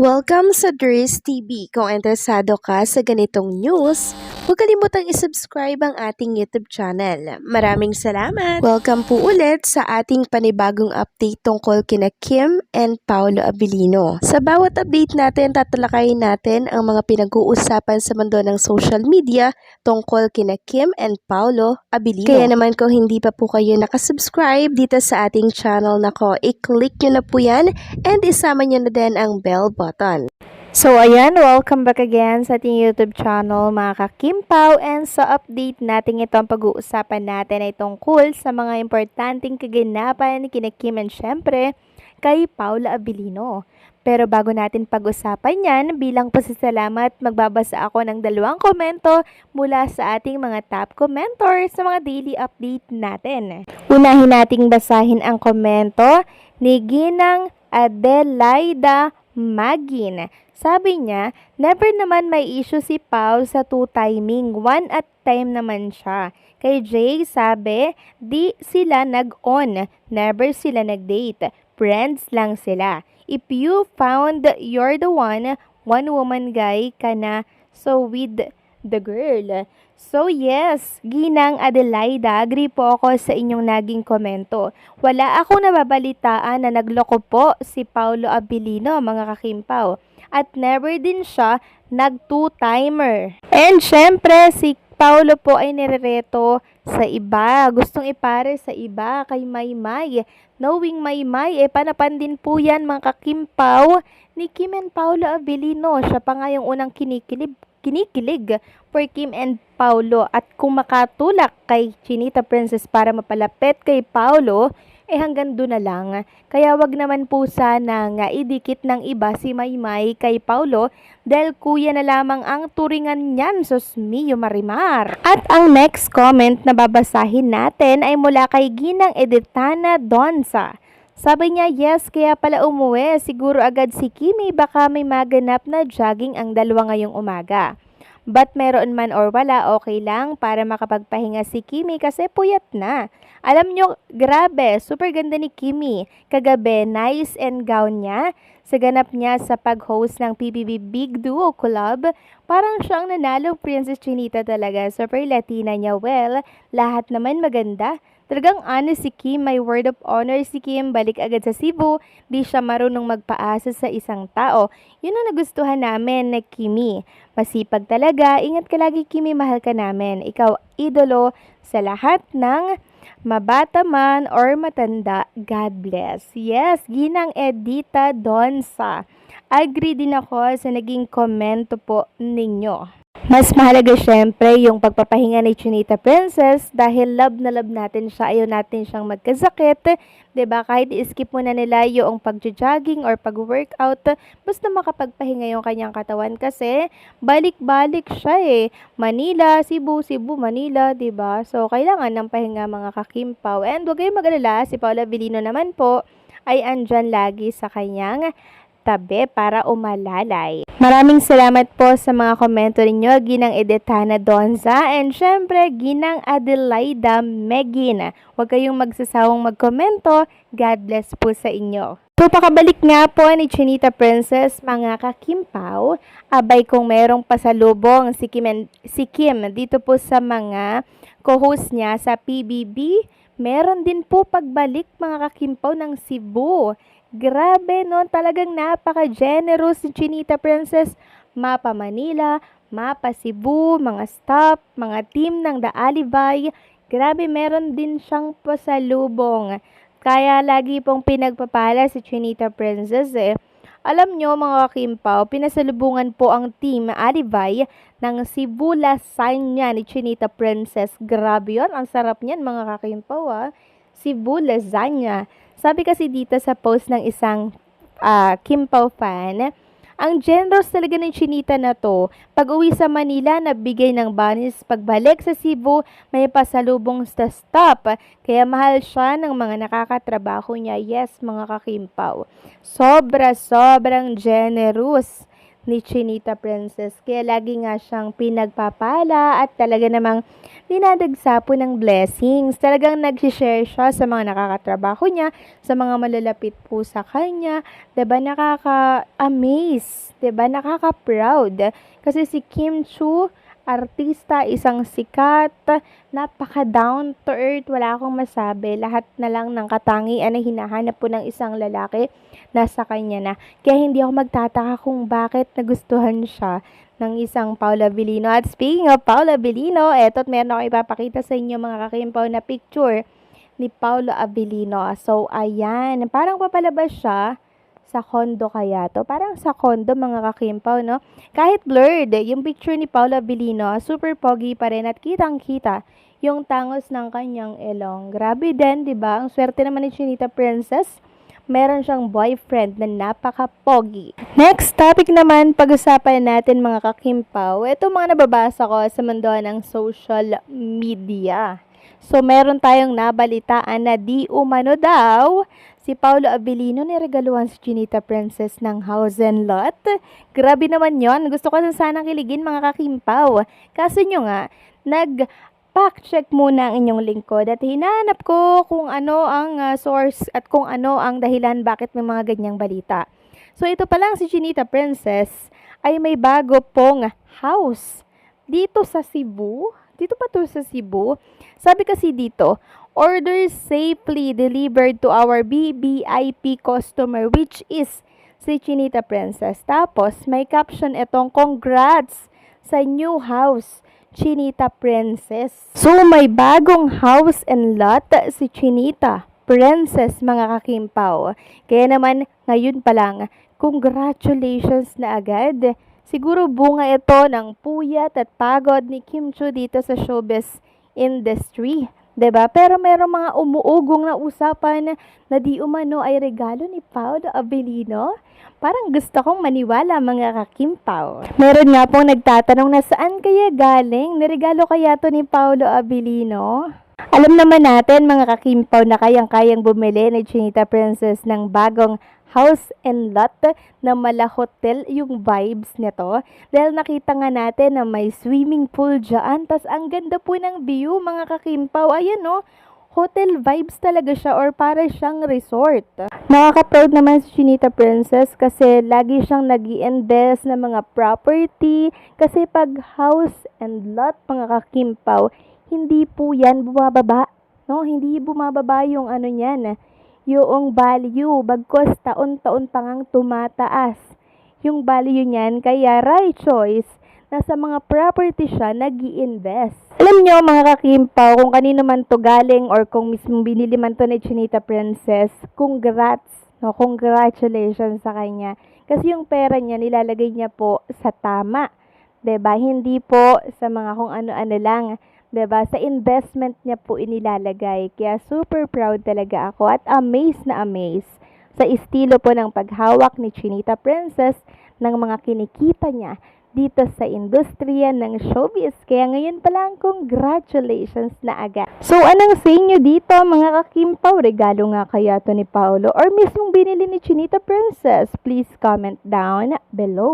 Welcome sa Dries TV. Kung interesado ka sa ganitong news, huwag kalimutang isubscribe ang ating YouTube channel. Maraming salamat! Welcome po ulit sa ating panibagong update tungkol kina Kim and Paolo Abilino. Sa bawat update natin, tatalakayin natin ang mga pinag-uusapan sa mundo ng social media tungkol kina Kim and Paolo Abilino. Kaya naman kung hindi pa po kayo nakasubscribe dito sa ating channel nako, i-click nyo na po yan and isama nyo na din ang bell button. So ayan, welcome back again sa ating YouTube channel mga kakimpaw, and sa update natin ito ang pag-uusapan natin ay tungkol sa mga importanteng kaganapan kina Kim and syempre kay Paolo Abilino. Pero bago natin pag-usapan yan, bilang pasasalamat, magbabasa ako ng 2 komento mula sa ating mga top commentors sa mga daily update natin. Unahin nating basahin ang komento ni Ginang Adelaida Magin. Sabi niya, never naman may issue si Pao sa 2 timing, 1 at time naman siya. Kay Jay sabi, di sila nag-on, never sila nag-date, friends lang sila. If you found you're the one woman guy ka na, so with the girl. So yes, Ginang Adelaida, agree po ako sa inyong naging komento. Wala akong nababalitaan na nagloko po si Paolo Abilino, mga kakimpaw. At never din siya nag-2-timer. And syempre, si Paolo po ay nirereto sa iba. Gustong ipare sa iba kay Maymay. Knowing Maymay, panapan din po yan mga kakimpaw ni Kim and Paolo Abilino. Siya pa nga yung unang kinikilig for Kim and Paolo, at kung makatulak kay Chinita Princess para mapalapit kay Paolo, hanggang doon na lang. Kaya wag naman po sana nga idikit ng iba si Maymay kay Paolo dahil kuya na lamang ang turingan niyan, sus mio Marimar. At ang next comment na babasahin natin ay mula kay Ginang Edetana Donza. Sabi niya, yes, kaya pala umuwi. Siguro agad si Kimi, baka may maganap na jogging ang dalawa ngayong umaga. But meron man or wala, okay lang para makapagpahinga si Kimi kasi puyat na. Alam nyo, grabe, super ganda ni Kimi. Kagabi, nice and gown niya. Sa ganap niya sa pag-host ng PBB Big Duo Club, parang siyang nanalong Princess Chinita talaga. Super Latina niya, well, lahat naman maganda. Talagang honest si Kim, may word of honor si Kim, balik agad sa Cebu, di siya marunong magpaasa sa isang tao. Yun ang nagustuhan namin na Kimi. Masipag talaga, ingat ka lagi Kimi, mahal ka namin. Ikaw idolo sa lahat ng mabata man or matanda, God bless. Yes, Ginang Edita Donza. Agree din ako sa naging komento po ninyo. Mas mahalaga syempre yung pagpapahinga ni Chinita Princess dahil love na love natin siya, ayaw natin siyang magkasakit. 'Di ba? Kahit i-skip muna nila yung pag-jogging or pag-workout, basta makapagpahinga yung kanyang katawan kasi balik-balik siya Manila, Cebu, Cebu, Manila, 'di ba? So kailangan ng pahinga mga kakimpaw. And huwag kayong mag-alala, si Paolo Abilino naman po ay andyan lagi sa kanyang tabi para umalalay. Maraming salamat po sa mga komento ninyo, Ginang Edetana Donza, and syempre, Ginang Adelaida Megin. Huwag kayong magsasawang magkomento. God bless po sa inyo. So, pakabalik nga po ni Chinita Princess, mga kakimpaw. Abay kung merong pasalubong si Kim dito po sa mga co-host niya sa PBB, meron din po pagbalik mga kakimpaw ng Cebu. Grabe no, talagang napaka-generous si Chinita Princess. Mapa Manila, Mapa Cebu, mga staff, mga team ng The Alibay. Grabe, meron din siyang pasalubong. Kaya lagi pong pinagpapala si Chinita Princess Alam nyo mga kakimpaw, pinasalubungan po ang team Alibay ng Cebu lasagna ni Chinita Princess. Grabe yun, ang sarap niyan mga kakimpaw Cebu lasagna. Sabi kasi dito sa post ng isang Kimpaw fan, ang generous talaga ng Chinita na to. Pag uwi sa Manila, nabigay ng bonus. Pagbalik sa Cebu, may pasalubong sa stop. Kaya mahal siya ng mga nakakatrabaho niya. Yes, mga kakimpaw. Sobrang generous ni Chinita Princess. Kaya lagi nga siyang pinagpapala at talaga namang dinadagsa po ng blessings. Talagang nag-share siya sa mga nakakatrabaho niya, sa mga malalapit po sa kanya. 'Di ba nakaka-amaze, 'di ba nakaka-proud. Kasi si Kim Chu, artista, isang sikat, napaka down to earth, wala akong masabi. Lahat na lang ng katangian na hinahanap po ng isang lalaki, nasa kanya na. Kaya hindi ako magtataka kung bakit nagustuhan siya ng isang Paula Avellino. At speaking of Paula Avellino, eto at meron ako ipapakita sa inyo mga kakimpaw na picture ni Paula Avellino. So, ayan, parang papalabas siya sa condo kaya to. Parang sa condo mga kakimpaw, no? Kahit blurred, yung picture ni Paula Avellino, super pogi pa rin at kitang-kita yung tangos ng kanyang ilong. Grabe din, di ba? Ang swerte naman ni Chinita Princess. Meron siyang boyfriend na napaka-pogi. Next topic naman, pag-usapan natin mga kakimpaw. Ito mga nababasa ko sa mundo ng social media. So, meron tayong nabalitaan na di umano daw si Paolo Avellino niregaluhan si Chinita Princess ng house and lot. Grabe naman yon. Gusto ko na sanang kiligin mga kakimpaw. Kaso nyo nga, fact check muna ang inyong lingkod at hinanap ko kung ano ang source at kung ano ang dahilan bakit may mga ganyang balita. So ito pa lang si Chinita Princess ay may bago pong house dito sa Cebu. Dito pa to sa Cebu. Sabi kasi dito, order safely delivered to our BBIP customer which is si Chinita Princess. Tapos may caption itong congrats sa new house, Chinita Princess. So, may bagong house and lot si Chinita Princess, mga kakimpaw. Kaya naman, ngayon pa lang, congratulations na agad. Siguro bunga ito ng puyat at pagod ni Kim Chu dito sa showbiz industry. 'Di ba? Pero merong mga umuugong na usapan na di umano ay regalo ni Paolo Avellino. Parang gusto kong maniwala mga kakimpaw. Meron nga pong nagtatanong na saan kaya galing? Niregalo kaya to ni Paolo Avellino? Alam naman natin mga kakimpaw na kayang-kayang bumili ni Chinita Princess ng bagong house and lot na mala hotel yung vibes nito. Dahil nakita nga natin na may swimming pool dyan. Tas ang ganda po ng view mga kakimpaw. Ayan no, hotel vibes talaga siya or para siyang resort. Nakaka-proud naman si Chinita Princess kasi lagi siyang nag-i-invest ng mga property. Kasi pag house and lot mga kakimpaw, hindi po yan bumababa. No? Hindi bumababa yung ano niyan, yung value, bagkos taon-taon pa ngang tumataas yung value niyan, kaya right choice na sa mga property siya nag-i-invest. Alam nyo mga kakimpaw, kung kanino man to galing or kung mismo binili man to ni Chinita Princess, congrats, no? Congratulations sa kanya. Kasi yung pera niya nilalagay niya po sa tama, 'di ba? Hindi po sa mga kung ano-ano lang. 'Di ba? Sa investment niya po inilalagay. Kaya super proud talaga ako at amazed na amazed sa estilo po ng paghawak ni Chinita Princess ng mga kinikita niya dito sa industriya ng showbiz. Kaya ngayon pa lang, congratulations na agad. So, anong sa inyo dito mga kakimpaw? Regalo nga kaya to ni Paolo or mismong binili ni Chinita Princess? Please comment down below.